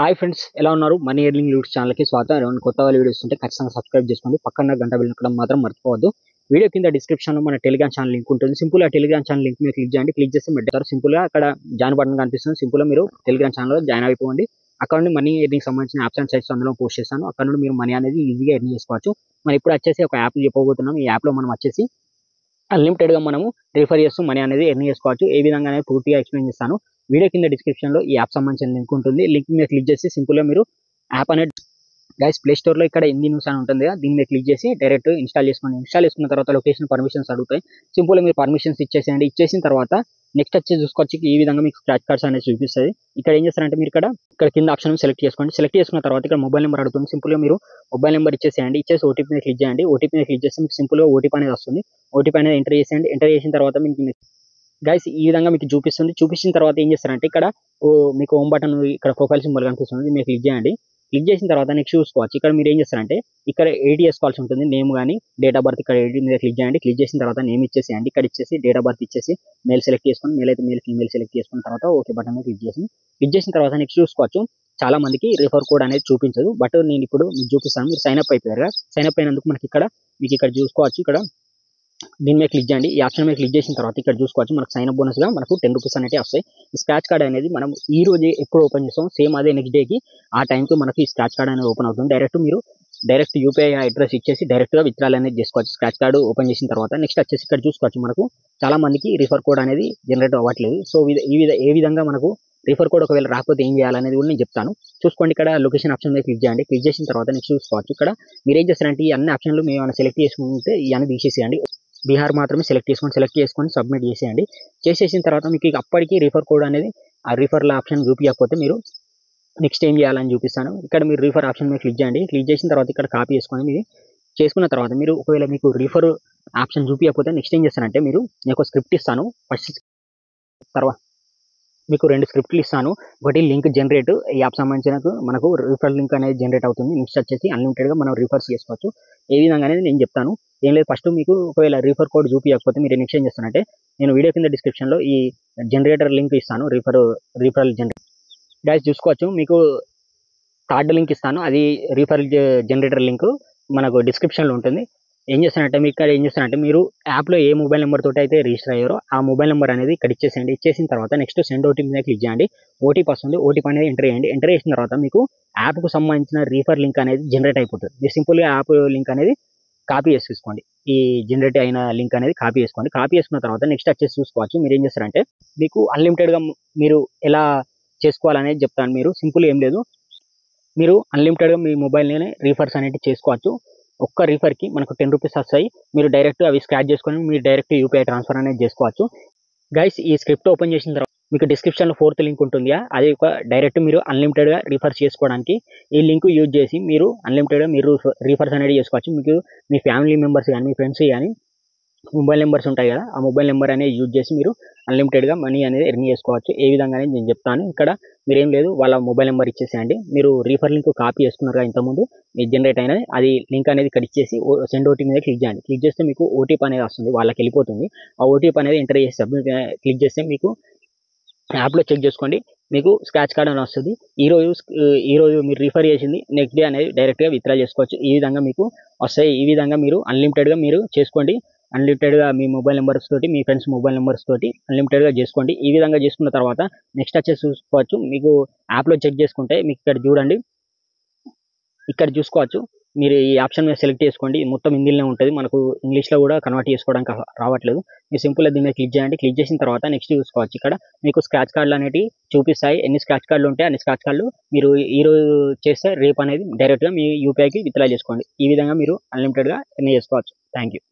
Hi friends, ఎలా ఉన్నారు? Money earning YouTube ఛానల్కి స్వాగతం. ఏమైనా కొత్త వాళ్ళు వీడియోస్ ఉంటే ఖచ్చితంగా సబ్స్క్రైబ్ చేసుకోండి. పక్కన గంట బెల్ నొక్కడం మాత్రం మర్చిపోవద్దు. వీడియో కింద డిస్క్రిప్షన్లో మన టెలిగ్రామ్ ఛానల్ లింక్ ఉంటుంది. సింపుల్గా టెలిగ్రామ్ ఛానల్ లింక్ మీద క్లిక్ చేయండి. క్లిక్ చేస్తే మెట్టారు సింపుల్గా అక్కడ జాయిన్ బటన్ కనిపిస్తుంది. సింపుల్గా మీరు టెలిగ్రామ్ ఛానల్లో జాయిన్ అయిపోండి. అక్కడ నుండి మనీ ఎర్నింగ్ సంబంధించిన యాప్స్ అండ్ సైట్స్ అందులో పోస్ట్ చేస్తాను. అక్కడ నుండి మీరు మనీ అనేది ఈజీగా ఎర్న్ చేసుకోవచ్చు. మనం ఇప్పుడు వచ్చేసి ఒక యాప్ చెప్పబోతున్నాం. ఈ యాప్లో మనం వచ్చేసి అన్లిమిటెడ్గా మనము రిఫర్ చేస్తూ మనీ అనేది ఎర్న్ చేసుకోవచ్చు. ఏ విధంగా అనేది పూర్తిగా ఎక్స్ప్లెయిన్ చేస్తాను. వీడియో కింద డిస్క్రిప్షన్లో ఈ యాప్ సంబంధించిన లింక్ ఉంటుంది. లింక్ మీద క్లిక్ చేసి సింపుల్గా మీరు యాప్ అనేది గైస్ ప్లే స్టోర్లో ఇక్కడ హిందీ న్యూస్ అని ఉంటుంది కదా, దీన్ని క్లిక్ చేసి డైరెక్ట్ ఇన్స్టాల్ చేసుకోండి. ఇన్స్టాల్ చేసుకున్న తర్వాత లొకేషన్ పర్మిషన్స్ అడుగుతాయి. సింపుల్గా మీరు పర్మిషన్స్ ఇచ్చేసేయండి. ఇచ్చేసిన తర్వాత నెక్స్ట్ వచ్చి చూసుకోవచ్చు. ఈ విధంగా మీకు స్క్రాచ్ కార్డ్స్ అనేది చూపిస్తుంది. ఇక్కడ ఏం చేస్తారంటే మీరు ఇక్కడ కింద ఆప్షన్ సెలెక్ట్ చేసుకోండి. సెలెక్ట్ చేసుకున్న తర్వాత ఇక్కడ మొబైల్ నెంబర్ అడుగుతుంది. సింపుల్గా మీరు మొబైల్ నెంబర్ ఇచ్చేసేయండి. ఇచ్చేసి ఓటీపీ మీద క్లిక్ చేయండి. ఓటీపీ మీద క్లిక్ చేస్తే మీకు సింపుల్గా ఓటీపీ అనేది వస్తుంది. ఓటీపీ అనేది ఎంటర్ చేసేయండి. ఎంటర్ చేసిన తర్వాత మీకు గైస్ ఈ విధంగా మీకు చూపిస్తుంది. చూపించిన తర్వాత ఏం చేస్తారంటే ఇక్కడ మీకు హోమ్ బటన్ ఇక్కడ ప్రొఫైల్ సింబల్ కనిపిస్తుంది. మీరు క్లిక్ చేయండి. క్లిక్ చేసిన తర్వాత నెక్స్ట్ చూసుకోవచ్చు. ఇక్కడ మీరు ఏం చేస్తారంటే ఇక్కడ 8 చేసుకోవాల్సి ఉంటుంది. నేమ్ కానీ డేట్ ఆఫ్ బర్త్ ఇక్కడ 8 మీద క్లిక్ చేయండి. క్లిక్ చేసిన తర్వాత నేమ్ ఇచ్చేసేయండి. ఇక్కడ ఇచ్చేసి డేట్ ఆఫ్ బర్త్ ఇచ్చేసి మేల్ సెలెక్ట్ చేసుకొని, మేల్ అయితే మేల్, ఫీమేల్ సెలెక్ట్ చేసుకున్న తర్వాత ఓకే బటన్ మీద క్లిక్ చేసిన తర్వాత నెక్స్ట్ చూసుకోవచ్చు. చాలా మందికి రిఫర్ కోడ్ అనేది చూపించదు. బట్ నేను ఇప్పుడు మీకు చూపిస్తాను. మీరు సైన్ అప్ అయిపోయారు కదా, సైన్ అప్ అయినందుకు మీకు ఇక్కడ చూసుకోవచ్చు. ఇక్కడ దీని మీద క్లిక్ చేయండి. ఈ ఆప్షన్ మీద క్లిక్ చేసిన తర్వాత ఇక్కడ చూసుకోవచ్చు. మనకు సైన్ అప్ బోనస్ గా మనకు 10 రూపీస్ అనేవి వస్తాయి. ఈ స్క్రాచ్ కార్డ్ అనేది మనం ఈ రోజు ఎప్పుడు ఓపెన్ చేస్తాం, సేమ్ అదే నెక్స్ట్ డేకి ఆ టైంకి మనకి ఈ స్క్రాచ్ కార్డ్ అనేది ఓపెన్ అవుతుంది. డైరెక్ట్ యూపీఐ అడ్రస్ ఇచ్చేసి డైరెక్ట్ గా విత్డ్రాల్ అనేది చేసుకోవచ్చు. స్క్రాచ్ కార్డు ఓపెన్ చేసిన తర్వాత నెక్స్ట్ వచ్చేసి ఇక్కడ చూసుకోవచ్చు. మనకు చాలా మందికి రిఫర్ కోడ్ అనేది జనరేట్ అవ్వట్లేదు. సో ఏ విధంగా మనకు రిఫర్ కోడ్ ఒకవేళ రాకపోతే ఏం చేయాలనేది కూడా నేను చెప్తాను. చూసుకోండి. ఇక్కడ లొకేషన్ ఆప్షన్ మీద క్లిక్ చేయండి. క్లిక్ చేసిన తర్వాత నెక్స్ట్ చూసుకోవచ్చు. ఇక్కడ మీరు ఏం చేస్తారంటే ఈ అన్ని ఆప్షన్లు మేము ఏమైనా సెలెక్ట్ చేసుకుంటే ఇవన్నీ తీసేసేయండి. బీహార్ మాత్రమే సెలెక్ట్ చేసుకొని సబ్మిట్ చేసేయండి. చేసేసిన తర్వాత మీకు అప్పటికి రిఫర్ కోడ్ అనేది ఆ రిఫర్ల ఆప్షన్ చూపించకపోతే మీరు నెక్స్ట్ ఏం చేయాలని చూపిస్తాను. ఇక్కడ మీరు రిఫర్ ఆప్షన్ మీద క్లిక్ చేయండి. క్లిక్ చేసిన తర్వాత ఇక్కడ కాపీ చేసుకొని మీరు చేసుకున్న తర్వాత మీరు ఒకవేళ మీకు రిఫర్ ఆప్షన్ చూపించకపోతే నెక్స్ట్ ఏం చేస్తారంటే మీరు ఒక స్క్రిప్ట్ ఇస్తాను. ఫస్ట్ తర్వాత మీకు 2 స్క్రిప్ట్లు ఇస్తాను. ఒకటి లింక్ జనరేట్, ఈ యాప్ సంబంధించిన మనకు రిఫర్ లింక్ అనేది జనరేట్ అవుతుంది. నెక్స్ట్ వచ్చేసి అన్లిమిటెడ్గా మనం రిఫర్స్ చేసుకోవచ్చు. ఏ విధంగా అనేది నేను చెప్తాను. ఏం లేదు, ఫస్ట్ మీకు ఒకవేళ రిఫర్ కోడ్ చూపించకపోతే మీరు నెక్స్ట్ ఏం చేస్తానంటే నేను వీడియో కింద డిస్క్రిప్షన్లో ఈ జనరేటర్ లింక్ ఇస్తాను. రిఫరల్ జనరేటర్ గైస్ చూసుకోవచ్చు. మీకు థర్డ్ లింక్ ఇస్తాను. అది రిఫరల్ జనరేటర్ లింక్ మనకు డిస్క్రిప్షన్లో ఉంటుంది. ఏం చేస్తానంటే మీరు యాప్లో ఏ మొబైల్ నెంబర్ తోటి అయితే రిజిస్టర్ అయ్యారో ఆ మొబైల్ నెంబర్ అనేది ఇక్కడ ఇచ్చేసేయండి. ఇచ్చేసిన తర్వాత నెక్స్ట్ సెండ్ ఓటీపీ మీద క్లిక్ చేయండి. ఓటీపీ వస్తుంది. ఓటీపీ అనేది ఎంటర్ చేయండి. ఎంటర్ చేసిన తర్వాత మీకు యాప్కు సంబంధించిన రిఫర్ లింక్ అనేది జనరేట్ అయిపోతుంది. మీరు సింపుల్గా యాప్ లింక్ అనేది కాపీ చేసి తీసుకోండి. ఈ జనరేట్ అయిన లింక్ అనేది కాపీ చేసుకోండి. కాపీ చేసుకున్న తర్వాత నెక్స్ట్ వచ్చేసి చూసుకోవచ్చు. మీరు ఏం చేస్తారంటే మీకు అన్లిమిటెడ్గా మీరు ఎలా చేసుకోవాలనేది చెప్తాను. మీరు సింపుల్ ఏం లేదు, మీరు అన్లిమిటెడ్గా మీ మొబైల్లోనే రిఫర్స్ అనేవి చేసుకోవచ్చు. ఒక్క రిఫర్కి మనకు 10 రూపీస్ వస్తాయి. మీరు డైరెక్ట్ అవి స్క్రాచ్ చేసుకొని మీరు డైరెక్ట్ యూపీఐ ట్రాన్స్ఫర్ అనేది చేసుకోవచ్చు. గైస్ ఈ స్క్రిప్ట్ ఓపెన్ చేసిన తర్వాత మీకు డిస్క్రిప్షన్లో 4th లింక్ ఉంటుంది. అది ఒక డైరెక్ట్ మీరు అన్లిమిటెడ్గా రిఫర్స్ చేసుకోవడానికి ఈ లింక్ యూజ్ చేసి మీరు అన్లిమిటెడ్గా మీరు రిఫర్స్ అనేది చేసుకోవచ్చు. మీకు మీ ఫ్యామిలీ మెంబర్స్ కానీ మీ ఫ్రెండ్స్ కానీ మొబైల్ నెంబర్స్ ఉంటాయి కదా, ఆ మొబైల్ నెంబర్ అనేది యూజ్ చేసి మీరు అన్లిమిటెడ్గా మనీ అనేది ఎర్న్ చేసుకోవచ్చు. ఏ విధంగా అనేది నేను చెప్తాను. ఇక్కడ మీరేం లేదు, వాళ్ళ మొబైల్ నెంబర్ ఇచ్చేసేయండి. మీరు రిఫర్ లింక్ కాపీ చేసుకున్నారు కదా ఇంతకుముందు మీరు జనరేట్ అయినది, అది లింక్ అనేది ఇక్కడ ఇచ్చేసి సెండ్ ఓటీపీ మీద క్లిక్ చేయండి. క్లిక్ చేస్తే మీకు ఓటీపీ అనేది వస్తుంది, వాళ్ళకి వెళ్ళిపోతుంది. ఆ ఓటీపీ అనేది ఎంటర్ చేసి సబ్మిట్ క్లిక్ చేస్తే మీకు యాప్లో చెక్ చేసుకోండి. మీకు స్క్రాచ్ కార్డ్ అని వస్తుంది. ఈరోజు మీరు రిఫర్ చేసింది నెక్స్ట్ డే అనేది డైరెక్ట్గా విత్డ్రా చేసుకోవచ్చు. ఈ విధంగా మీకు వస్తాయి. ఈ విధంగా మీరు అన్లిమిటెడ్గా మీరు చేసుకోండి. అన్లిమిటెడ్గా మీ మొబైల్ నెంబర్స్ తోటి మీ ఫ్రెండ్స్ మొబైల్ నెంబర్స్ తోటి అన్లిమిటెడ్గా చేసుకోండి. ఈ విధంగా చేసుకున్న తర్వాత నెక్స్ట్ వచ్చేసి చూసుకోవచ్చు. మీకు యాప్లో చెక్ చేసుకుంటే మీకు ఇక్కడ చూడండి, ఇక్కడ చూసుకోవచ్చు. మీరు ఈ ఆప్షన్ మీద సెలెక్ట్ చేసుకోండి. మొత్తం హిందీలోనే ఉంటుంది. మనకు ఇంగ్లీష్లో కూడా కన్వర్ట్ చేసుకోవడానికి రావట్లేదు. మీరు సింపుల్గా దీని మీద క్లిక్ చేయండి. క్లిక్ చేసిన తర్వాత నెక్స్ట్ చూసుకోవచ్చు. ఇక్కడ మీకు స్క్రాచ్ కార్డులు అనేవి చూపిస్తాయి. ఎన్ని స్క్రాచ్ కార్డులు ఉంటే అన్ని స్క్రాచ్ కార్డులు మీరు ఈరోజు చేస్తే రేపు అనేది డైరెక్ట్గా మీ యూపీఐకి విత్డ్రా చేసుకోండి. ఈ విధంగా మీరు అన్లిమిటెడ్గా ఎర్న్ చేసుకోవచ్చు. Thank you.